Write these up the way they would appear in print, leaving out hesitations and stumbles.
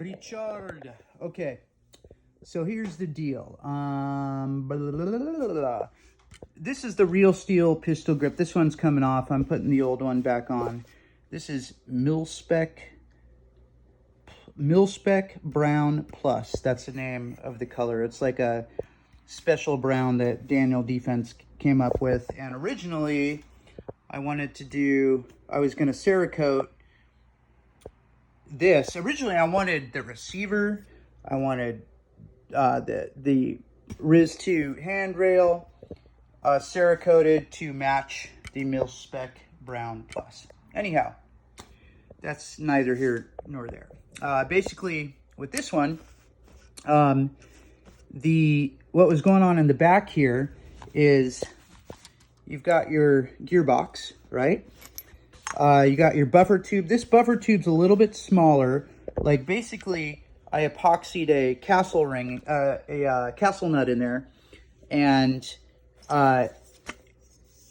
Richard. Okay, so here's the deal. This is the real steel pistol grip. This one's coming off. I'm putting the old one back on. This is Milspec Brown Plus. That's the name of the color. It's like a special brown that Daniel Defense came up with. And originally, I was going to Cerakote this. Originally, I wanted the receiver. I wanted the RIS2 handrail Cerakoted to match the Milspec Brown Plus. Anyhow, that's neither here nor there. Basically, with this one, what was going on in the back here is you've got your gearbox, right? You got your buffer tube. This buffer tube's a little bit smaller. Like basically, I epoxied a castle ring, a castle nut in there, and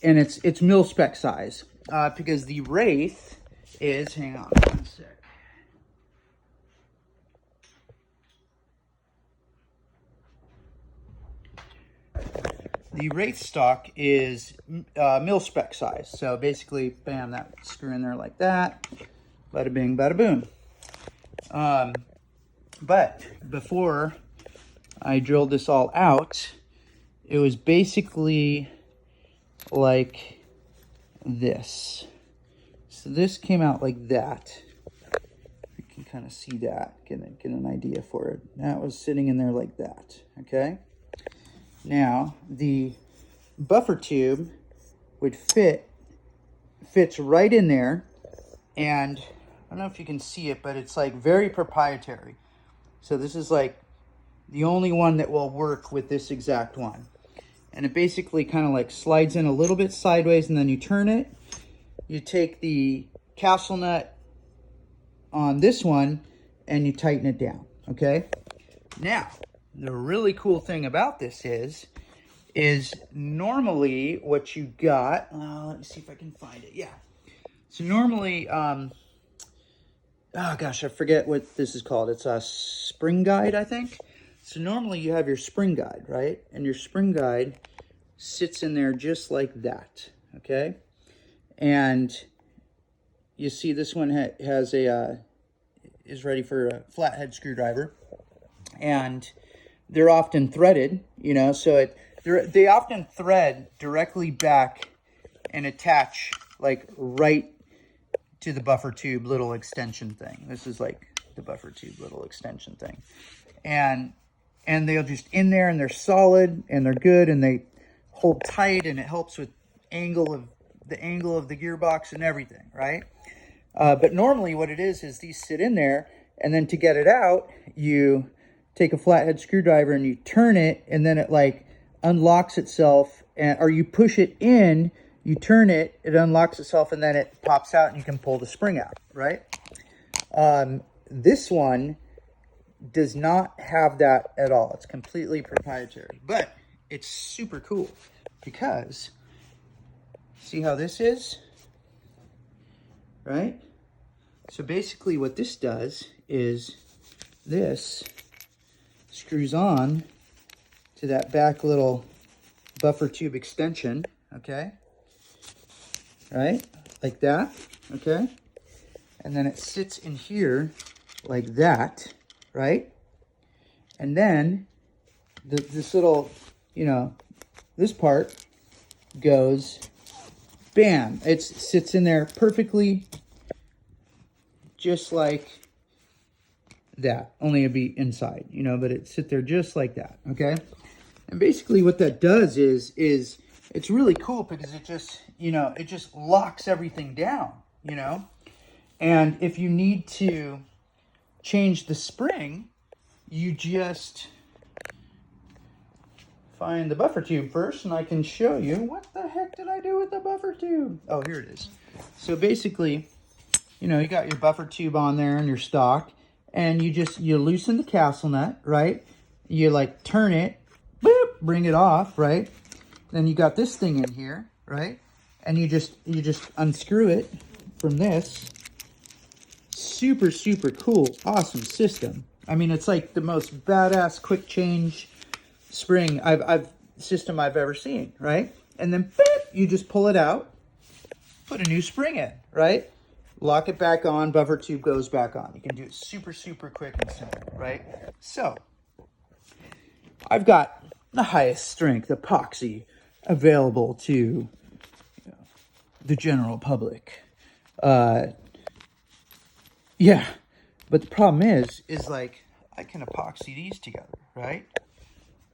it's mil-spec size because the Wraith is. Hang on one sec. The Wraith stock is mil-spec size. So basically, bam, that screw in there like that. Bada bing, bada boom. But before I drilled this all out, it was basically like this. So this came out like that. You can kind of see that, get an idea for it. That was sitting in there like that, okay? Now, the buffer tube would fits right in there, and I don't know if you can see it, but it's like very proprietary. So this is like the only one that will work with this exact one. And it basically kind of like slides in a little bit sideways, and then you turn it. You take the castle nut on this one, and you tighten it down, okay? Now, the really cool thing about this is normally what you got, let me see if I can find it. Yeah. So normally, oh gosh, I forget what this is called. It's a spring guide, I think. So normally you have your spring guide, right? And your spring guide sits in there just like that, okay? And you see this one has is ready for a flathead screwdriver. And they're often threaded, you know, so they often thread directly back and attach like right to the buffer tube little extension thing. This is like the buffer tube little extension thing. And they'll just in there, and they're solid and they're good, and they hold tight, and it helps with the angle of the gearbox and everything, right? But normally what it is these sit in there, and then to get it out, you take a flathead screwdriver and you turn it, and then it like unlocks itself, or you push it in, you turn it, it unlocks itself, and then it pops out and you can pull the spring out, right? This one does not have that at all. It's completely proprietary, but it's super cool because see how this is, right? So basically what this does is this screws on to that back little buffer tube extension, okay? Right? Like that, okay? And then it sits in here like that, right? And then this little, you know, this part goes, bam, it sits in there perfectly just like that, only it'd be inside, you know, but it sit there just like that, okay? And basically what that does is it's really cool because it just, you know, it just locks everything down, you know? And if you need to change the spring, you just find the buffer tube first, and I can show you what the heck did I do with the buffer tube. Oh, here it is. So basically, you know, you got your buffer tube on there and your stock, and you loosen the castle nut, right? You like turn it, boop, bring it off, right? Then you got this thing in here, right? And you just unscrew it from this, super, super cool, awesome system. I mean, it's like the most badass quick change spring system I've ever seen, right? And then beep, you just pull it out, put a new spring in, right? Lock it back on, buffer tube goes back on. You can do it super, super quick and simple, right? So, I've got the highest strength epoxy available to the general public. Yeah, but the problem is like, I can epoxy these together, right?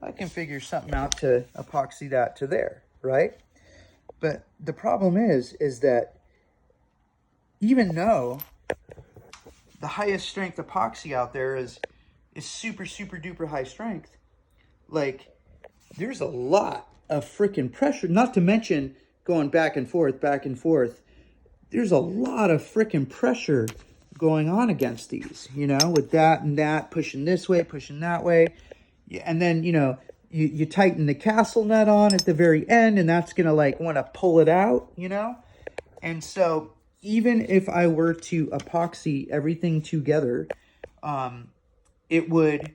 I can figure something out to epoxy that to there, right? But the problem is that even though the highest strength epoxy out there is super, super duper high strength, like, there's a lot of freaking pressure, not to mention going back and forth, there's a lot of freaking pressure going on against these, you know, with that and that, pushing this way, pushing that way. And then, you know, you tighten the castle nut on at the very end, and that's going to, like, want to pull it out, you know? And so even if I were to epoxy everything together, it would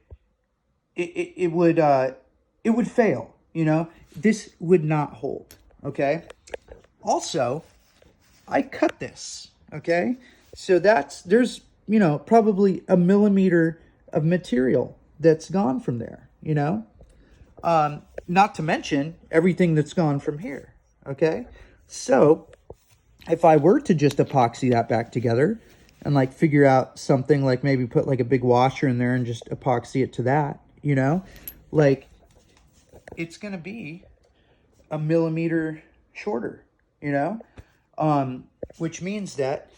fail, you know? This would not hold, okay? Also, I cut this, okay? So there's, you know, probably 1 millimeter of material that's gone from there, you know? Not to mention everything that's gone from here, okay? So if I were to just epoxy that back together and, like, figure out something, like maybe put like a big washer in there and just epoxy it to that, you know, like, it's going to be 1 millimeter shorter, you know, which means that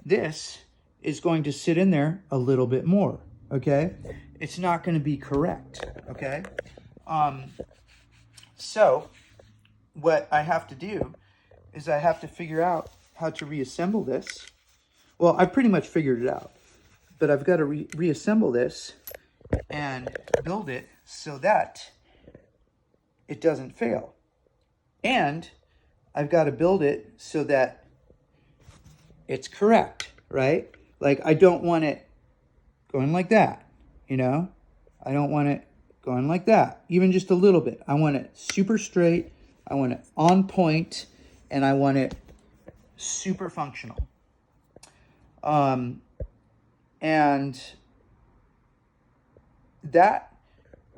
this is going to sit in there a little bit more, okay? It's not going to be correct, okay? So what I have to do is I have to figure out how to reassemble this. Well, I've pretty much figured it out, but I've got to reassemble this and build it so that it doesn't fail. And I've got to build it so that it's correct, right? Like, I don't want it going like that, you know? I don't want it going like that, even just a little bit. I want it super straight, I want it on point, and I want it super functional. And that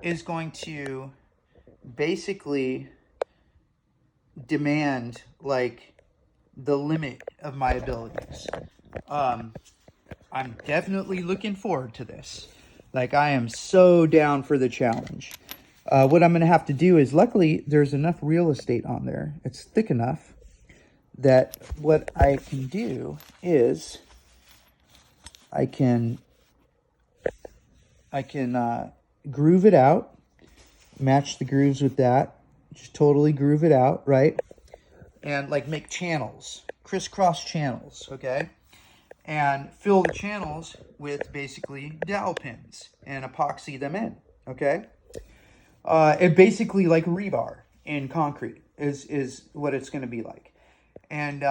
is going to basically demand, like, the limit of my abilities. I'm definitely looking forward to this. Like, I am so down for the challenge. What I'm going to have to do is, luckily, there's enough real estate on there. It's thick enough that what I can do is I can groove it out, match the grooves with that, just totally groove it out, right? And, like, make channels, crisscross channels, okay? And fill the channels with basically dowel pins and epoxy them in, okay? It basically, like rebar in concrete is what it's going to be like. And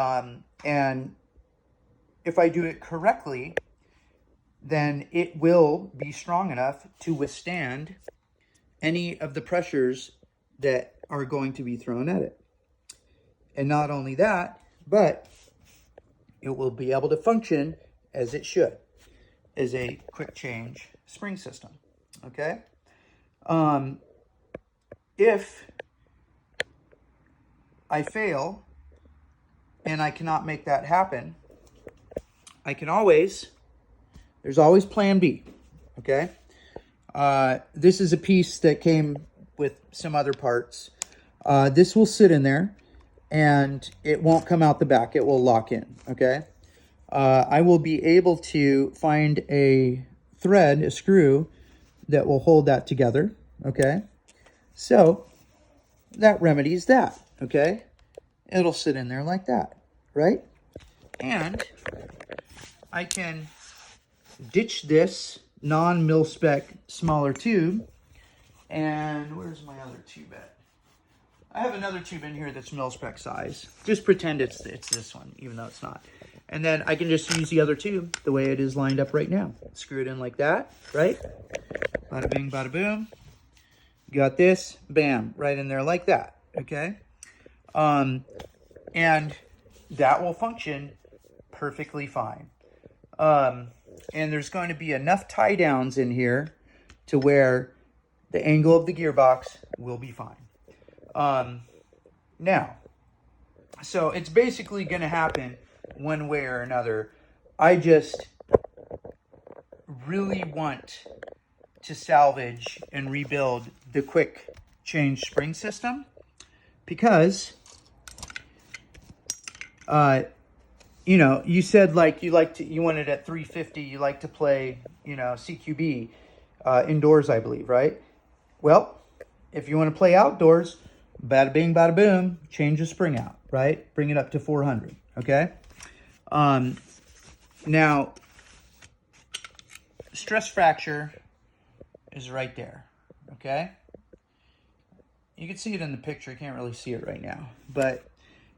if I do it correctly, then it will be strong enough to withstand any of the pressures that are going to be thrown at it. And not only that, but it will be able to function as it should, as a quick change spring system, okay? If I fail and I cannot make that happen, I can always, there's always plan B, okay? This is a piece that came with some other parts. This will sit in there and it won't come out the back. It will lock in, okay? I will be able to find a thread, a screw, that will hold that together, okay? So that remedies that, okay? It'll sit in there like that, right? And I can ditch this non-mil-spec smaller tube. And where's my other tube at? I have another tube in here that's mil-spec size. Just pretend it's this one, even though it's not. And then I can just use the other two the way it is lined up right now. Screw it in like that, right? Bada bing, bada boom. Got this, bam, right in there like that, okay? And that will function perfectly fine. And there's going to be enough tie downs in here to where the angle of the gearbox will be fine. Now, so it's basically going to happen one way or another. I just really want to salvage and rebuild the quick change spring system because, you know, you said like you wanted at 350, you like to play, you know, CQB indoors, I believe, right? Well, if you want to play outdoors, bada bing, bada boom, change the spring out, right? Bring it up to 400, okay? Now, stress fracture is right there, okay? You can see it in the picture. You can't really see it right now. But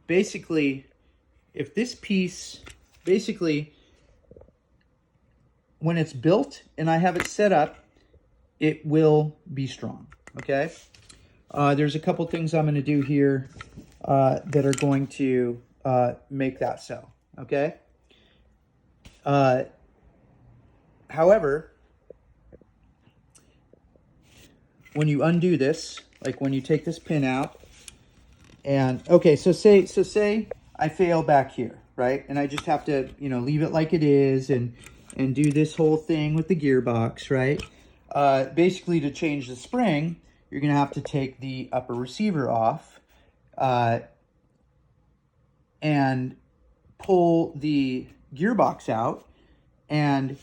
basically, if this piece, basically, when it's built and I have it set up, it will be strong, okay? There's a couple things I'm going to do here that are going to make that so, okay? However, when you undo this, like when you take this pin out, and okay, so say I fail back here, right? And I just have to, you know, leave it like it is and do this whole thing with the gearbox, right? Basically, to change the spring, you're gonna have to take the upper receiver off and pull the gearbox out and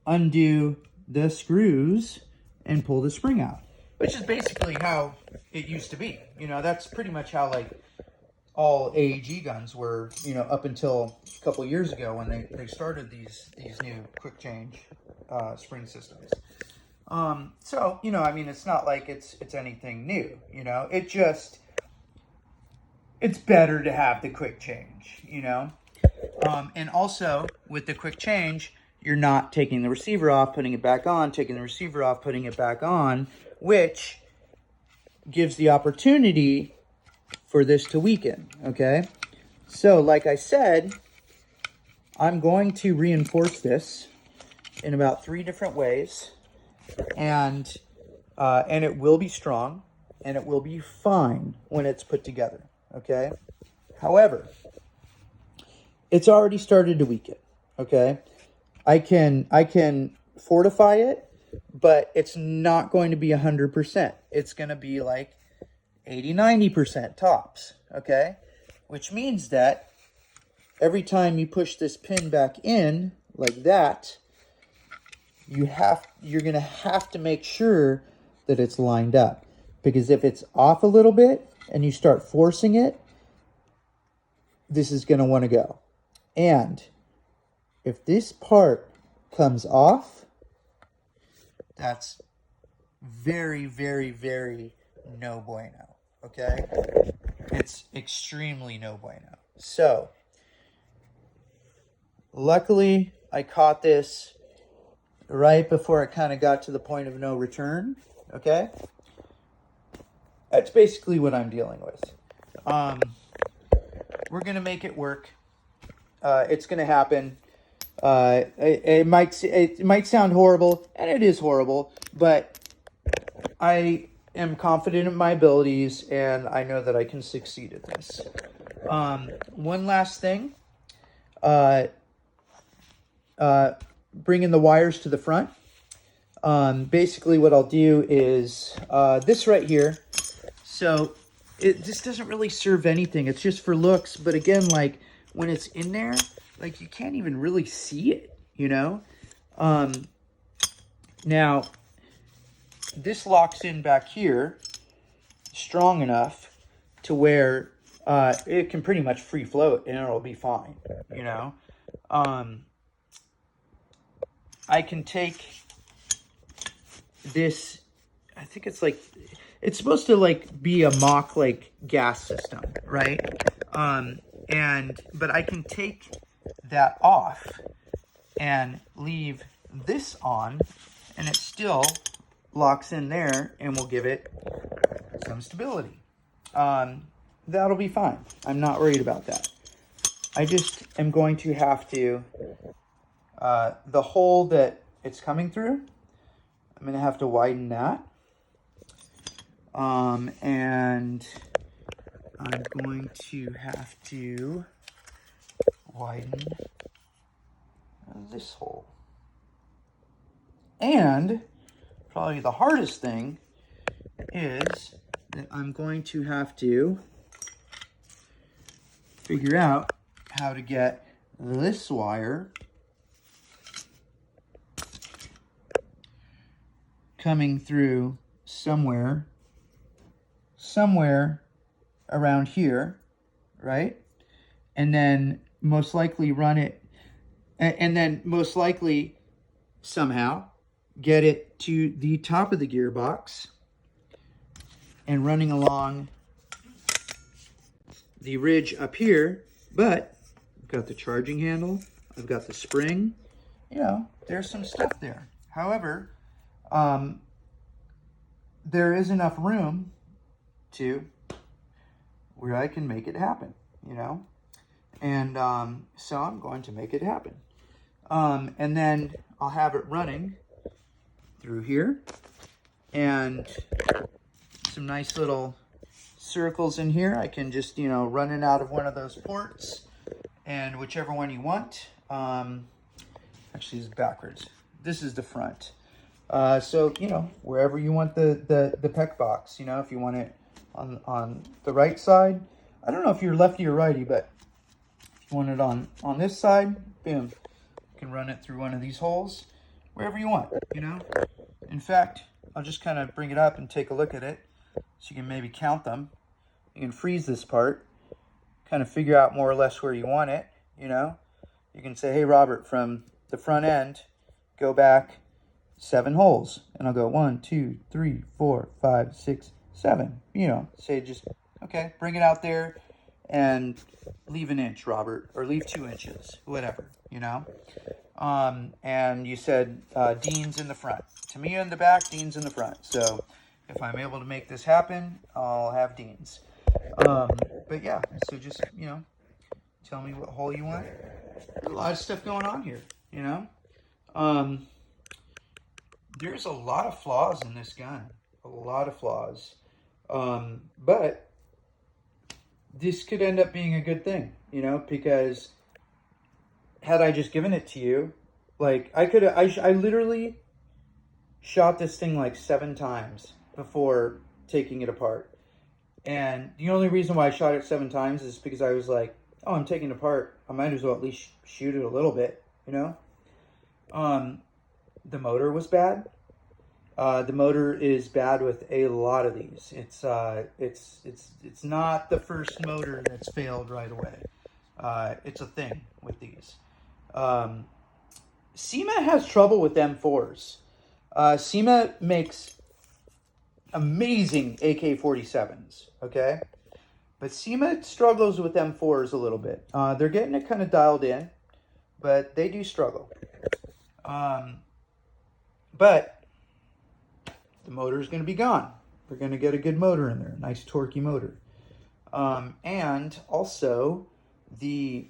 undo the screws and pull the spring out, which is basically how it used to be. You know, that's pretty much how like all AEG guns were, you know, up until a couple of years ago when they started these new quick change spring systems. So, you know, I mean, it's not like it's anything new, you know, it's better to have the quick change, you know. And also with the quick change, you're not taking the receiver off, putting it back on, taking the receiver off, putting it back on, which gives the opportunity for this to weaken, okay? So, like I said, I'm going to reinforce this in about 3 different ways, and it will be strong, and it will be fine when it's put together, okay? However, it's already started to weaken, okay? I can fortify it, but it's not going to be 100%. It's going to be like 80, 90% tops, okay? Which means that every time you push this pin back in like that, you're going to have to make sure that it's lined up. Because if it's off a little bit and you start forcing it, this is going to want to go. And if this part comes off, that's very, very, very no bueno, okay? It's extremely no bueno. So, luckily, I caught this right before it kind of got to the point of no return, okay? That's basically what I'm dealing with. We're going to make it work. It's going to happen. It might sound horrible, and it is horrible, but I am confident in my abilities, and I know that I can succeed at this. One last thing. Bringing the wires to the front. Basically what I'll do is this right here. So this doesn't really serve anything. It's just for looks. But again, like when it's in there, like you can't even really see it, you know? Now, this locks in back here strong enough to where it can pretty much free float and it'll be fine, you know? I can take this, I think it's like, it's supposed to like be a mock like gas system, right? But I can take that off and leave this on, and it still locks in there and will give it some stability. That'll be fine. I'm not worried about that. I just am going to have to, the hole that it's coming through, I'm going to have to widen that. And I'm going to have to widen this hole. And probably the hardest thing is that I'm going to have to figure out how to get this wire coming through somewhere around here, right? And then most likely run it, and then most likely somehow get it to the top of the gearbox and running along the ridge up here. But I've got the charging handle, I've got the spring, you know, there's some stuff there. However, there is enough room to where I can make it happen, you know? And so I'm going to make it happen. And then I'll have it running through here, and some nice little circles in here. I can just, you know, run it out of one of those ports, and whichever one you want. Actually, it's backwards. This is the front. So, you know, wherever you want the PEC box, you know, if you want it on the right side. I don't know if you're lefty or righty, but if you want it on this side, boom, you can run it through one of these holes, wherever you want, you know. In fact, I'll just kind of bring it up and take a look at it so you can maybe count them. You can freeze this part, kind of figure out more or less where you want it, you know. You can say, hey, Robert, from the front end, go back 7 holes. And I'll go 1, 2, 3, 4, 5, 6, 7. You know, say just, okay, bring it out there and leave an inch, Robert, or leave 2 inches, whatever, you know. And you said Dean's in the front. To me in the back, Dean's in the front. So if I'm able to make this happen, I'll have Dean's. But yeah, so just, you know, tell me what hole you want. There's a lot of stuff going on here, you know. There's a lot of flaws in this gun. A lot of flaws. But this could end up being a good thing, you know, because had I just given it to you, like I literally shot this thing like 7 times before taking it apart. And the only reason why I shot it 7 times is because I was like, oh, I'm taking it apart, I might as well at least shoot it a little bit, you know. The motor was bad. The motor is bad with a lot of these. It's not the first motor that's failed right away. It's a thing with these. CYMA has trouble with M4s. CYMA makes amazing AK-47s, okay? But CYMA struggles with M4s a little bit. They're getting it kind of dialed in, but they do struggle. But the motor is going to be gone. We're going to get a good motor in there, a nice torquey motor. And also, the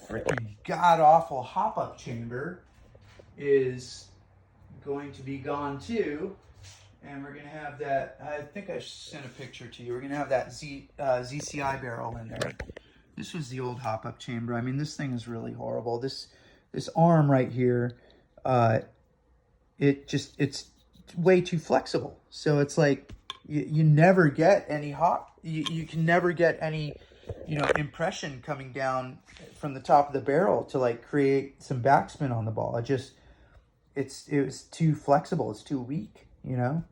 freaking god-awful hop-up chamber is going to be gone too. And we're going to have that, I think I sent a picture to you. We're going to have that ZCI barrel in there. This was the old hop-up chamber. I mean, this thing is really horrible. This arm right here, it's way too flexible. So it's like you never get any hop. You can never get any, you know, impression coming down from the top of the barrel to like create some backspin on the ball. It was too flexible. It's too weak, you know.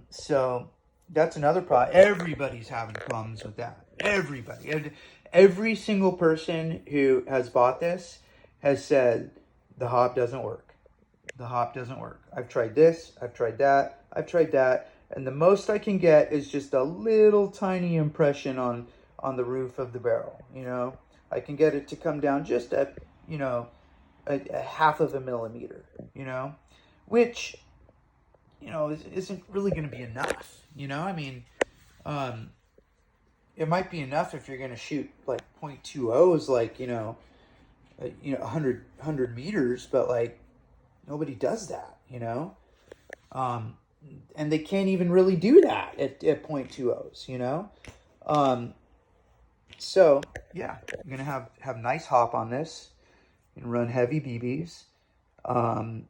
So that's another problem. Everybody's having problems with that. Everybody, every single person who has bought this has said the hop doesn't work. The hop doesn't work. I've tried this, I've tried that, I've tried that, and the most I can get is just a little tiny impression on the roof of the barrel, you know. I can get it to come down just a, you know, a 1/2 millimeter, you know, which, you know, isn't really going to be enough, you know. I mean, it might be enough if you're going to shoot like .20s, like, you know, 100 meters, but like nobody does that, you know. And they can't even really do that at .20s, you know. So yeah, you're gonna have nice hop on this and run heavy BBs.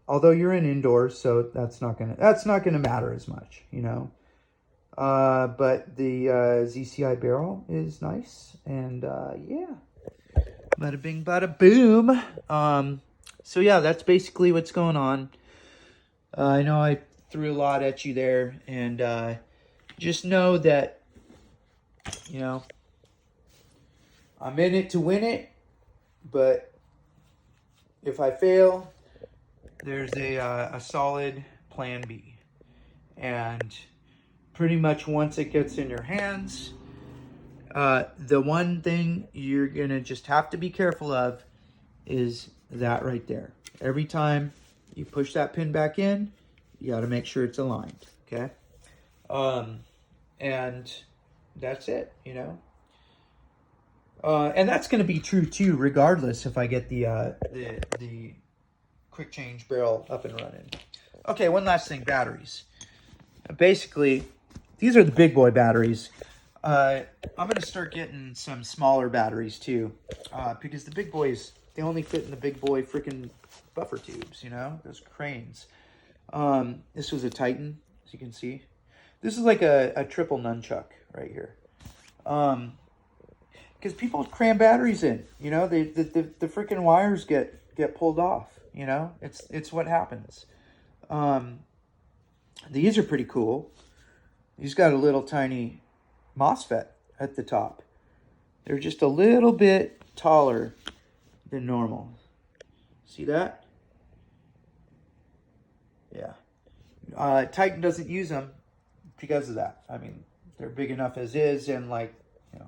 Although you're in indoors, so that's not gonna matter as much, you know. But the ZCI barrel is nice, and yeah, bada bing, bada boom. So yeah, that's basically what's going on. I know I threw a lot at you there, and just know that, you know, I'm in it to win it, but if I fail, there's a solid plan B. And pretty much once it gets in your hands, the one thing you're going to just have to be careful of is that right there. Every time you push that pin back in, you got to make sure it's aligned, okay? And that's it, you know? And that's going to be true too, regardless if I get the quick change barrel up and running. Okay, one last thing, batteries. Basically, these are the big boy batteries. I'm going to start getting some smaller batteries too, because the big boys, they only fit in the big boy freaking buffer tubes, you know, those cranes. This was a Titan, as you can see. This is like a triple nunchuck right here. Because people cram batteries in, you know, the freaking wires get pulled off, you know, it's what happens. These are pretty cool. These got a little tiny MOSFET at the top. They're just a little bit taller than normal. See that? Yeah. Titan doesn't use them because of that. I mean, they're big enough as is, and like, you know,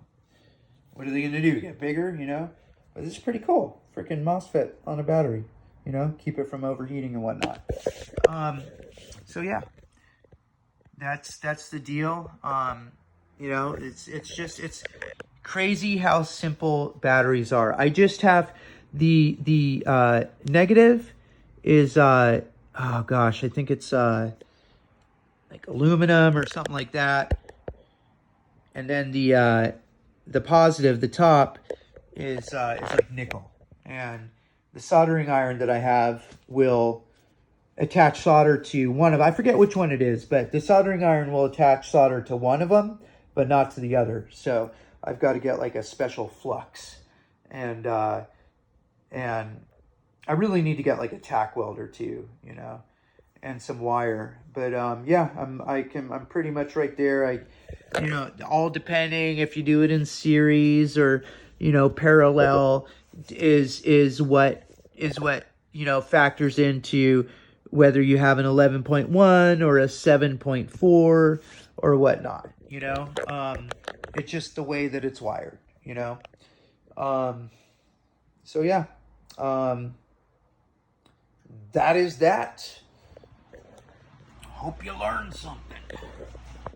what are they going to do? Get bigger, you know? But this is pretty cool. Freaking MOSFET on a battery, you know? Keep it from overheating and whatnot. So yeah, that's the deal. You know, it's crazy how simple batteries are. I just have the negative is oh gosh, I think it's like aluminum or something like that. And then the positive, the top, is like nickel. And the soldering iron that I have will attach solder to one of, I forget which one it is, but the soldering iron will attach solder to one of them, but not to the other. So I've got to get like a special flux. And I really need to get like a tack welder too, you know, and some wire. But yeah, I'm pretty much right there. You know, all depending if you do it in series or, you know, parallel is what you know, factors into whether you have an 11.1 or a 7.4 or whatnot, you know. It's just the way that it's wired, you know. So yeah, that is that. Hope you learned something.